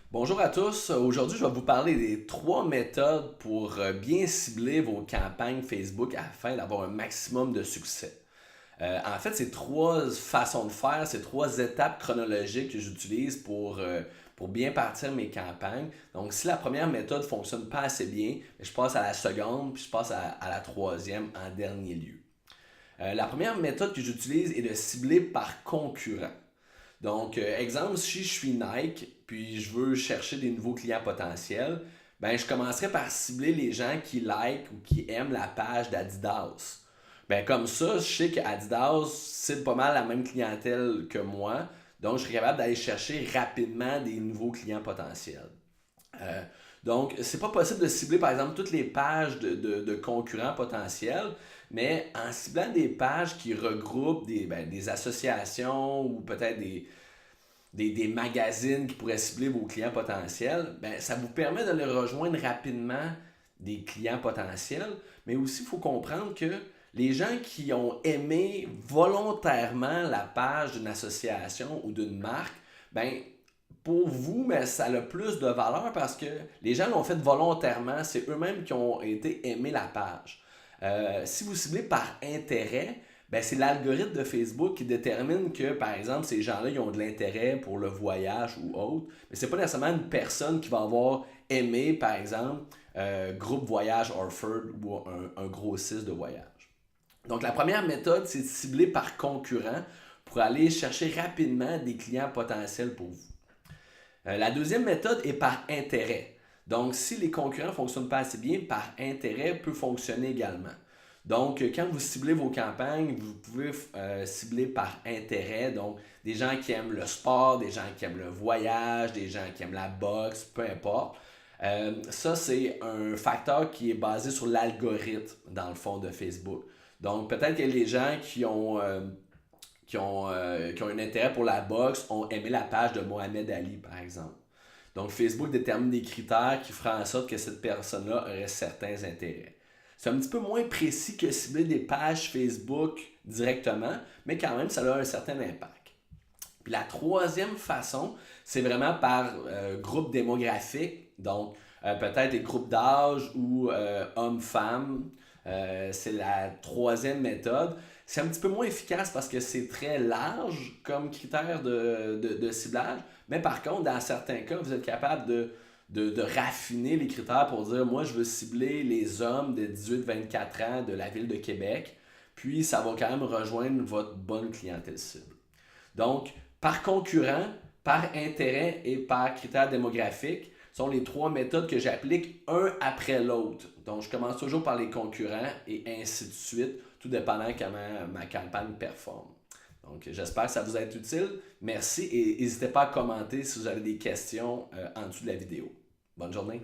Bonjour à tous. Aujourd'hui, je vais vous parler des trois méthodes pour bien cibler vos campagnes Facebook afin d'avoir un maximum de succès. En fait, c'est trois façons de faire, c'est trois étapes chronologiques que j'utilise pour bien partir mes campagnes. Donc, si la première méthode ne fonctionne pas assez bien, je passe à la seconde, puis je passe à la troisième en dernier lieu. La première méthode que j'utilise est de cibler par concurrent. Donc, exemple, si je suis Nike, puis je veux chercher des nouveaux clients potentiels, ben, je commencerai par cibler les gens qui like ou qui aiment la page d'Adidas. Ben, comme ça, je sais qu'Adidas cible pas mal la même clientèle que moi, donc je serai capable d'aller chercher rapidement des nouveaux clients potentiels. Euh, donc, c'est pas possible de cibler, par exemple, toutes les pages de concurrents potentiels, mais en ciblant des pages qui regroupent des associations ou peut-être des magazines qui pourraient cibler vos clients potentiels, ben, ça vous permet de les rejoindre rapidement des clients potentiels, mais aussi il faut comprendre que les gens qui ont aimé volontairement la page d'une association ou d'une marque, ben, pour vous, mais ça a plus de valeur parce que les gens l'ont fait volontairement, c'est eux-mêmes qui ont été aimer la page. Si vous ciblez par intérêt, ben c'est l'algorithme de Facebook qui détermine que, par exemple, ces gens-là ils ont de l'intérêt pour le voyage ou autre, mais c'est pas nécessairement une personne qui va avoir aimé, par exemple, groupe voyage Orford ou un grossiste de voyage. Donc, la première méthode, c'est de cibler par concurrent pour aller chercher rapidement des clients potentiels pour vous. La deuxième méthode est par intérêt. Donc, si les concurrents ne fonctionnent pas assez bien, par intérêt peut fonctionner également. Donc, quand vous ciblez vos campagnes, vous pouvez cibler par intérêt. Donc, des gens qui aiment le sport, des gens qui aiment le voyage, des gens qui aiment la boxe, peu importe. Ça, c'est un facteur qui est basé sur l'algorithme, dans le fond, de Facebook. Donc, peut-être que les gens qui ont un intérêt pour la boxe ont aimé la page de Mohamed Ali, par exemple. Donc, Facebook détermine des critères qui feront en sorte que cette personne-là aurait certains intérêts. C'est un petit peu moins précis que cibler des pages Facebook directement, mais quand même, ça a un certain impact. Puis la troisième façon, c'est vraiment par groupe démographique, donc peut-être les groupes d'âge ou hommes-femmes. C'est la troisième méthode. C'est un petit peu moins efficace parce que c'est très large comme critère de ciblage, mais par contre, dans certains cas, vous êtes capable de raffiner les critères pour dire, moi, je veux cibler les hommes de 18-24 ans de la ville de Québec, puis ça va quand même rejoindre votre bonne clientèle cible. Donc, par concurrent, par intérêt et par critères démographiques sont les trois méthodes que j'applique un après l'autre. Donc, je commence toujours par les concurrents et ainsi de suite, tout dépendant comment ma campagne performe. Donc, j'espère que ça vous a été utile. Merci et n'hésitez pas à commenter si vous avez des questions en dessous de la vidéo. Bonne journée.